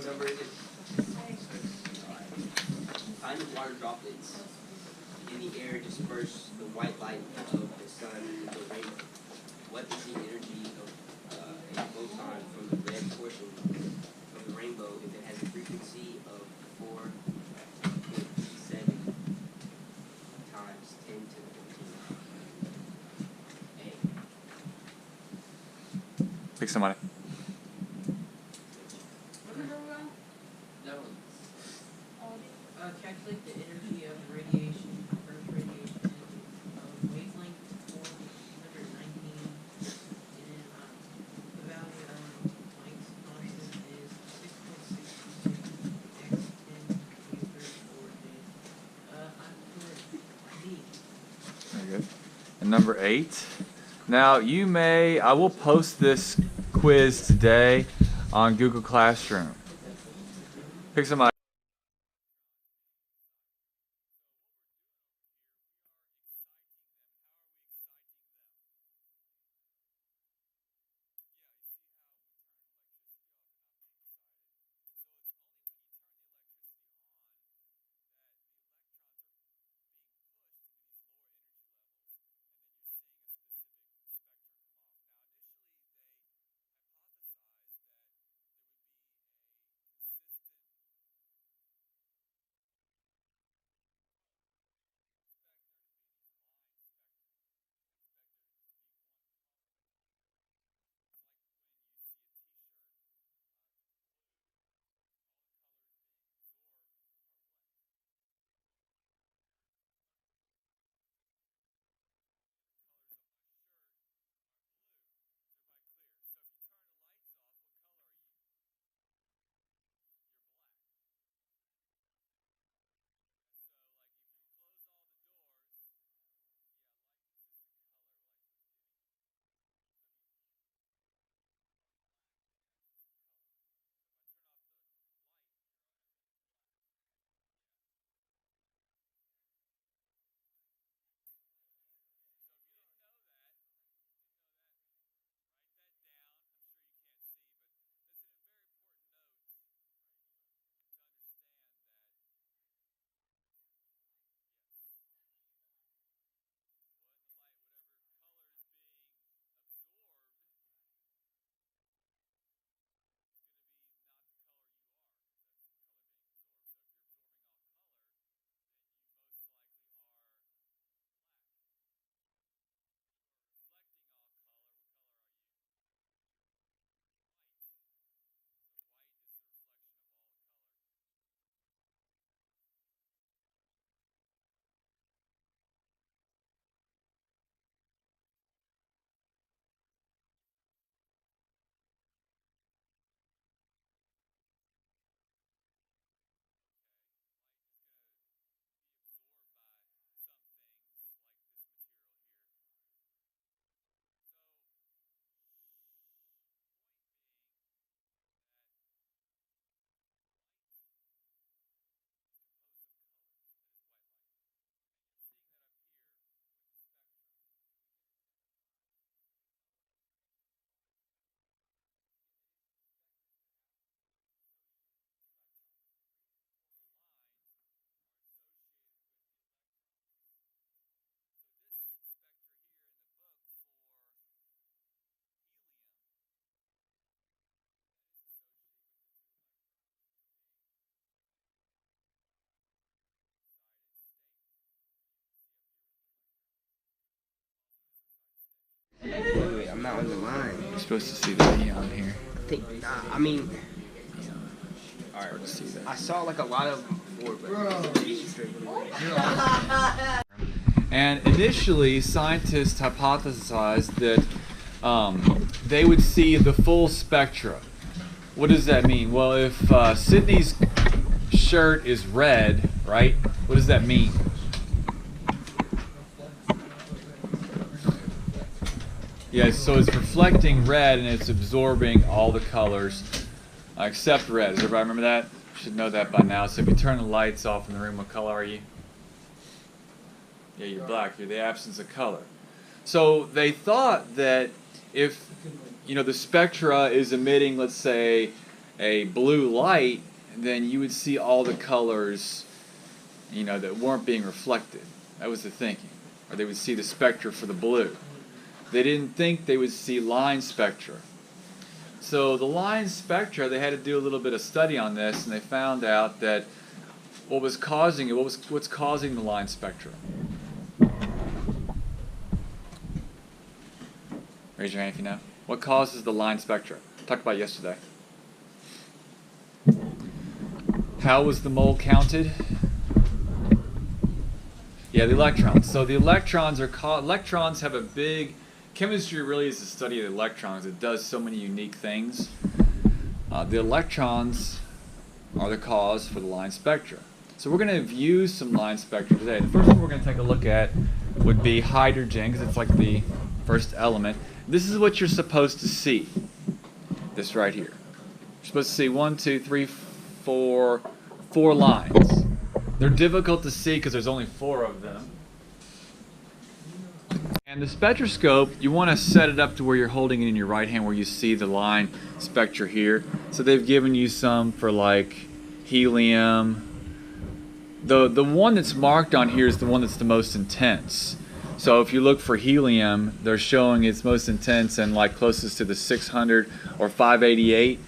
What number is it? Find the water droplets in the air disperse the white light of the sun into the rainbow. What is the energy of a photon from the red portion of the rainbow if it has a frequency of 4.7 times 10 to the 15? A. Pick somebody. That one. Calculate the energy of radiation, Earth's radiation energy of wavelength 419, and the value of Planck's constant is 6.622 x 10 to the 34 I put D. Very good. And number 8. Now I will post this quiz today on Google Classroom. Pick somebody. Wait, I'm not on the line. You're supposed to see the neon here. I mean, Alright, let's see that. I saw like a lot of them before, but And initially, scientists hypothesized that they would see the full spectra. What does that mean? Well, if Sydney's shirt is red, right? What does that mean? Yeah, so it's reflecting red and it's absorbing all the colors except red. Does everybody remember that? You should know that by now. So if you turn the lights off in the room, what color are you? Yeah, you're black. You're the absence of color. So they thought that if the spectra is emitting, let's say, a blue light, then you would see all the colors, that weren't being reflected. That was the thinking. Or they would see the spectra for the blue. They didn't think they would see line spectra. So the line spectra, they had to do a little bit of study on this, and they found out that what's causing the line spectra. Raise your hand if you know. What causes the line spectra? Talked about it yesterday. How was the mole counted? Yeah, the electrons. So the electrons have a big... Chemistry really is the study of the electrons. It does so many unique things. The electrons are the cause for the line spectra. So we're going to view some line spectra today. The first one we're going to take a look at would be hydrogen, because it's like the first element. This is what you're supposed to see. This right here. You're supposed to see 1, 2, 3, 4 lines. They're difficult to see because there's only 4 of them. And the spectroscope, you want to set it up to where you're holding it in your right hand, where you see the line spectra here. So they've given you some for like helium. The one that's marked on here is the one that's the most intense. So if you look for helium, they're showing it's most intense and like closest to the 600 or 588.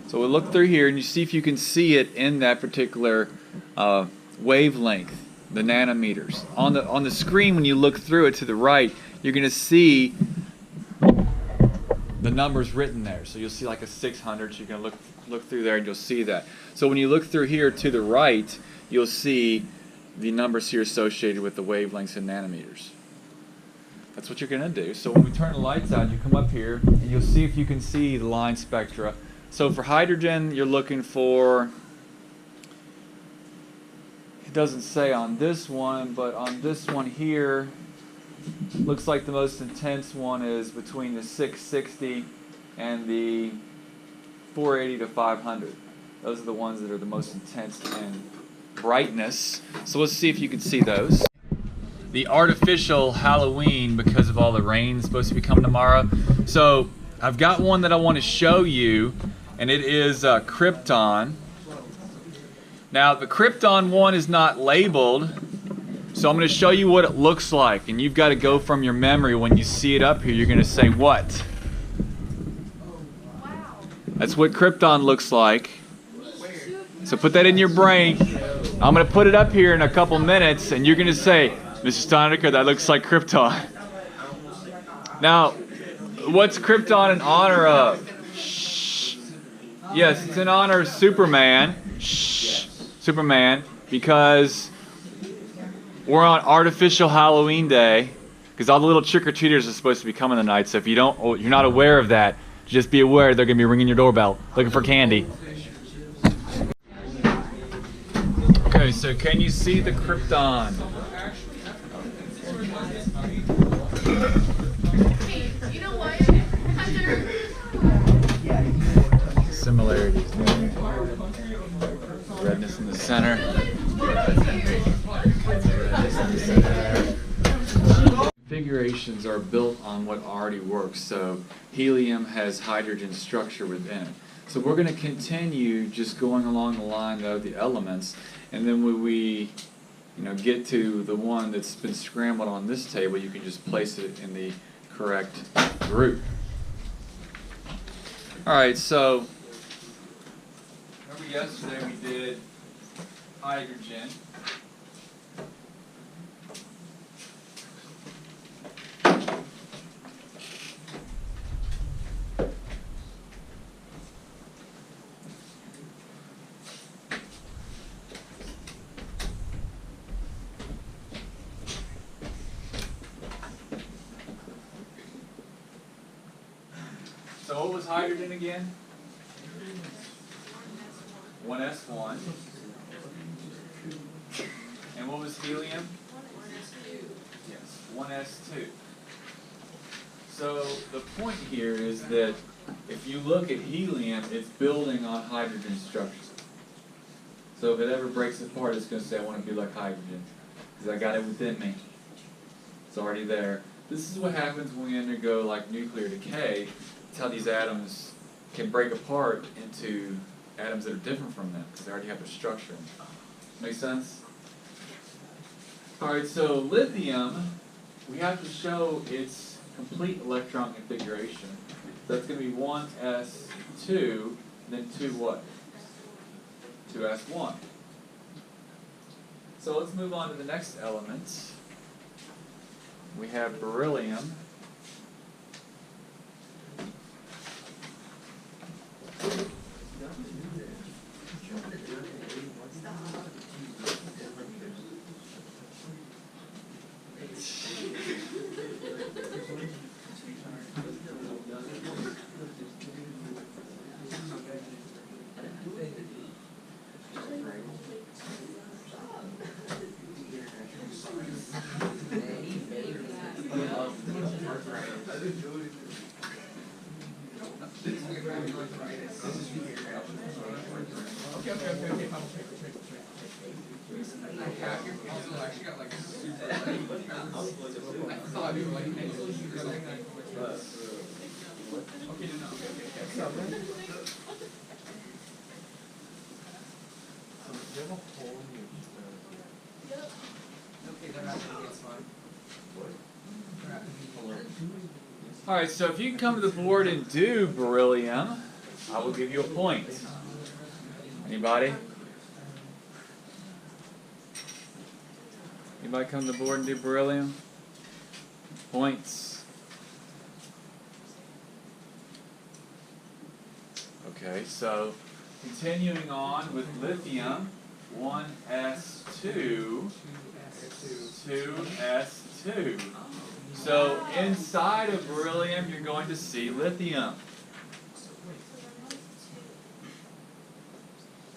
So we'll look through here and you see if you can see it in that particular wavelength, the nanometers. On the screen, when you look through it to the right, you're going to see the numbers written there. So you'll see like a 600, so you can look through there and you'll see that. So when you look through here to the right, you'll see the numbers here associated with the wavelengths in nanometers. That's what you're going to do. So when we turn the lights out, you come up here and you'll see if you can see the line spectra. So for hydrogen, you're looking for, it doesn't say on this one, but on this one here, looks like the most intense one is between the 660 and the 480 to 500. Those are the ones that are the most intense in brightness. So let's see if you can see those. The artificial Halloween, because of all the rain supposed to be coming tomorrow. So I've got one that I want to show you, and it is Krypton. Now the Krypton one is not labeled, so I'm going to show you what it looks like, and you've got to go from your memory. When you see it up here, you're going to say what? That's what Krypton looks like. So put that in your brain. I'm going to put it up here in a couple minutes, and you're going to say, Mr. Steinecker, that looks like Krypton. Now, what's Krypton in honor of? Shh. Yes, it's in honor of Superman. Shh. Superman, because we're on artificial Halloween day, because all the little trick-or-treaters are supposed to be coming tonight. So if you're not aware of that, just be aware they're going to be ringing your doorbell looking for candy. Okay, so can you see the Krypton? You know what? Similarities. Redness in the center. Configurations are built on what already works. So helium has hydrogen structure within it. So we're going to continue just going along the line of the elements, and then when we get to the one that's been scrambled on this table, you can just place it in the correct group. Alright, so remember yesterday we did hydrogen. So what was hydrogen again? 1s1. And what was helium? 1s2. Yes, 1s2. So the point here is that if you look at helium, it's building on hydrogen structures. So if it ever breaks apart, it's going to say, I want to be like hydrogen, because I got it within me. It's already there. This is what happens when we undergo like nuclear decay. It's how these atoms can break apart into atoms that are different from them because they already have their structure. Make sense? Alright, so lithium, we have to show its complete electron configuration. So that's going to be 1s2, then 2 what? 2s1. So let's move on to the next element. We have beryllium. Alright, so if you can come to the board and do beryllium, I will give you a point. Anybody? Anybody come to the board and do beryllium? Points. Okay, so continuing on with lithium, 1s2, 2s2. So inside of beryllium, you're going to see lithium.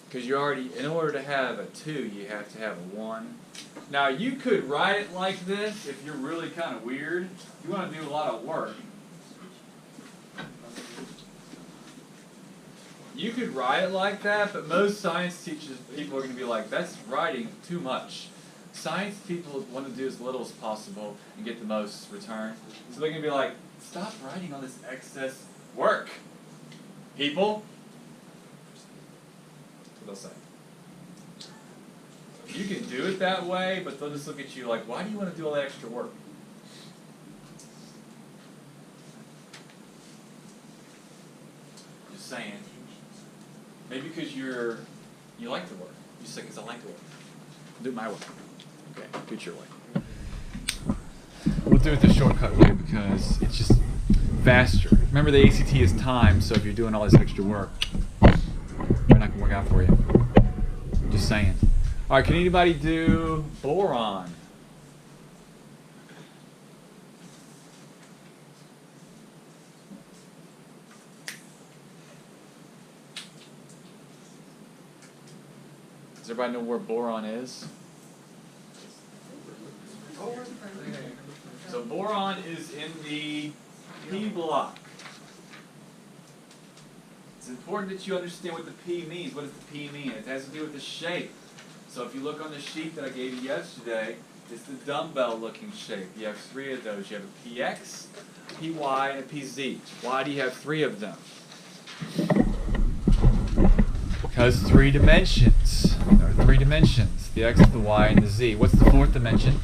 Because you already, in order to have a 2, you have to have a 1. Now you could write it like this if you're really kind of weird. If you want to do a lot of work. You could write it like that, but most science teachers, people are going to be like, that's writing too much. Science people want to do as little as possible and get the most return. So they're going to be like, stop writing all this excess work, people. That's what they'll say. You can do it that way, but they'll just look at you like, why do you want to do all that extra work? Just saying. Maybe because you like the work. You say, because I like the work. Do it my way. Okay, do it your way. We'll do it the shortcut way because it's just faster. Remember the ACT is time, so if you're doing all this extra work, we're not going to work out for you. Just saying. Alright, can anybody do boron? Does everybody know where boron is? So boron is in the P block. It's important that you understand what the P means. What does the P mean? It has to do with the shape. So if you look on the sheet that I gave you yesterday, it's the dumbbell-looking shape. You have 3 of those. You have a PX, PY, and a PZ. Why do you have 3 of them? Because 3 dimensions. There are 3 dimensions. The X, the Y, and the Z. What's the 4th dimension?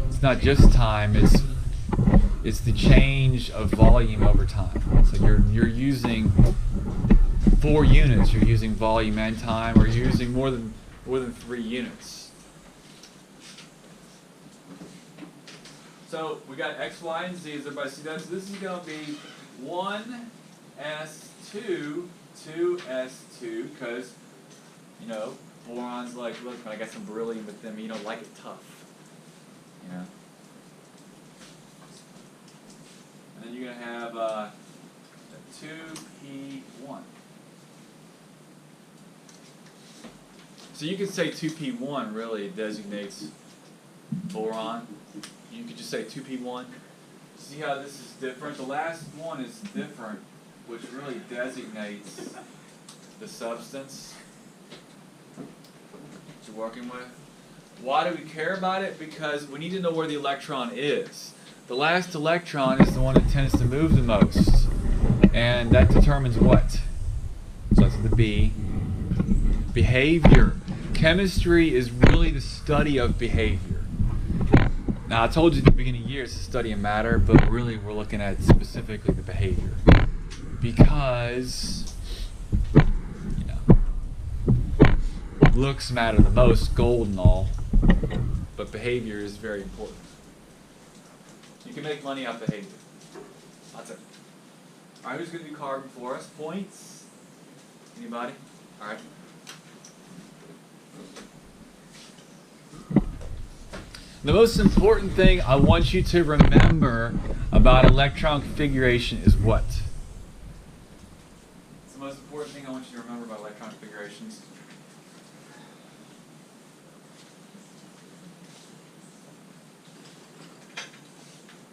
It's not just time, it's the change of volume over time. So you're using 4 units. You're using volume and time, or you're using more than 3 units. So we got X, Y, and Z. Does everybody see that? So this is going to be 1s2, 2s2, because boron's like, look, I got some beryllium with them. You don't like it tough. And then you're going to have a 2p1. So you could say 2p1 really designates boron. You could just say 2p1. See how this is different? The last one is different, which really designates the substance that you're working with. Why do we care about it? Because we need to know where the electron is. The last electron is the one that tends to move the most. And that determines what? So that's the B. Behavior. Chemistry is really the study of behavior. Now, I told you at the beginning of the year it's the study of matter, but really we're looking at specifically the behavior. Because, you know, looks matter the most, gold and all, but behavior is very important. You can make money off behavior. That's it. All right, who's going to do carbon for us? Points? Anybody? All right. The most important thing I want you to remember about electron configuration is what? It's the most important thing I want you to remember about electron configurations.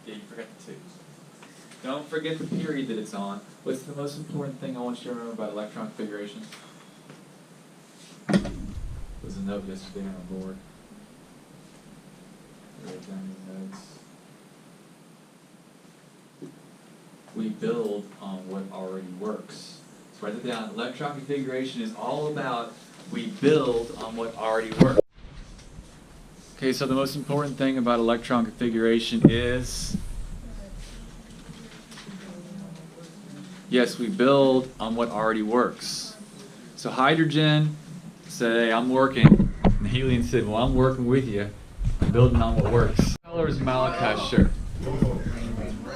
Yeah, you forgot the 2. Don't forget the period that it's on. What's the most important thing I want you to remember about electron configuration? There's a note yesterday on the board. Write down these notes. We build on what already works. So write it down. Electron configuration is all about we build on what already works. Okay, so the most important thing about electron configuration is, yes, we build on what already works. So hydrogen said, hey, I'm working. And helium said, well, I'm working with you. I'm building on what works. Color is Malachi, sure.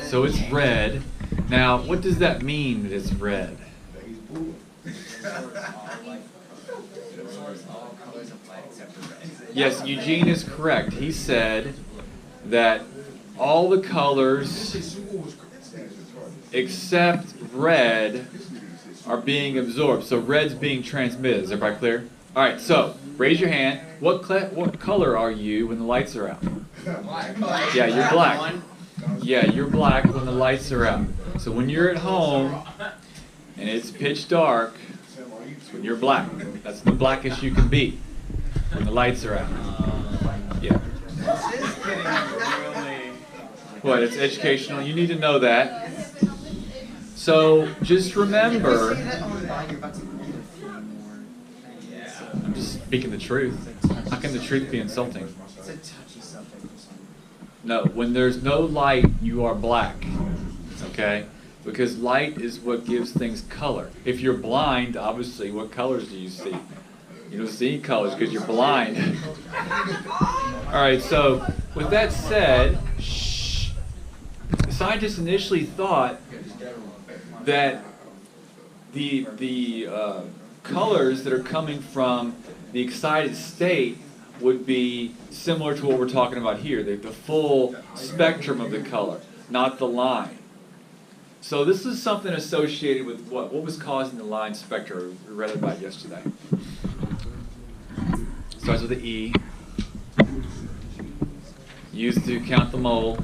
So it's red. Now, what does that mean that it's red? Yes, Eugene is correct. He said that all the colors except red are being absorbed. So red's being transmitted. Is everybody clear? All right, so raise your hand. What color are you when the lights are out? Yeah, you're black. Yeah, you're black when the lights are out. So when you're at home and it's pitch dark, it's when you're black. That's the blackest you can be when the lights are out. Yeah. What? It's educational. You need to know that. So just remember. I'm just speaking the truth. How can the truth be insulting? No, when there's no light, you are black. Okay? Because light is what gives things color. If you're blind, obviously, what colors do you see? You don't see any colors because you're blind. Alright, so with that said, the scientists initially thought that the colors that are coming from the excited state would be similar to what we're talking about here, the full spectrum of the color, not the line. So this is something associated with what was causing the line spectra. We read about yesterday. Starts with the E. Used to count the mole.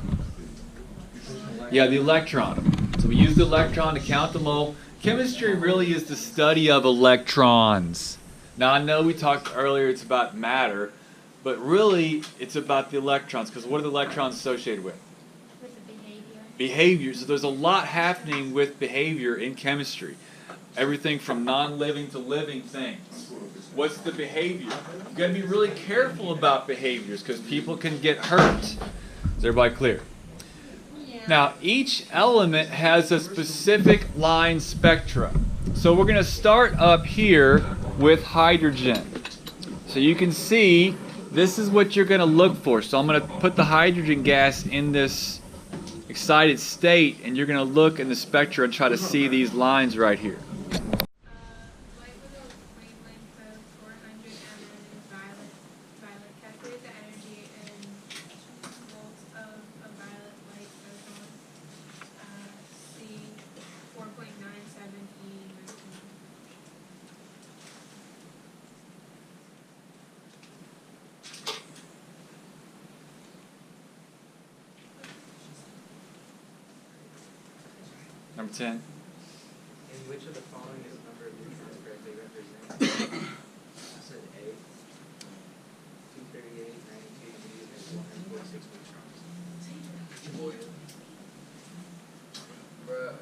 Yeah, the electron. So we use the electron to count the mole. Chemistry really is the study of electrons. Now I know we talked earlier it's about matter, but really it's about the electrons, because what are the electrons associated with? With the behavior. Behavior. So there's a lot happening with behavior in chemistry. Everything from non-living to living things. What's the behavior? You've got to be really careful about behaviors because people can get hurt. Is everybody clear? Now, each element has a specific line spectra. So we're going to start up here with hydrogen. So you can see this is what you're going to look for. So I'm going to put the hydrogen gas in this excited state, and you're going to look in the spectra and try to see these lines right here. Light with a wavelength of 400 mm is violet. Calculate the energy in volts of a violet light photon. C 4.97 E 19. Number 10. And which of the following is the number of neutrons correctly represented? I said A. 238, 92, and 146 neutrons. Bruh.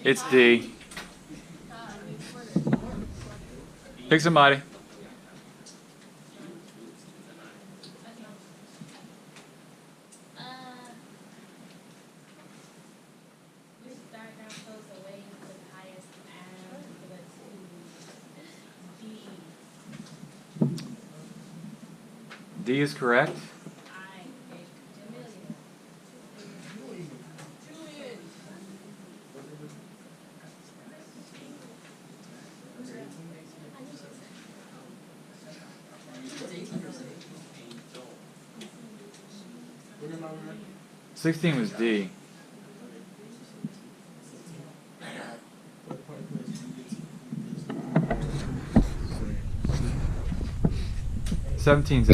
It's D. Pick somebody. We start down close away to the highest atom. Let's see. D. D is correct. I think 2 million. What am I on? 16 was D. What part of place do you get to? 17's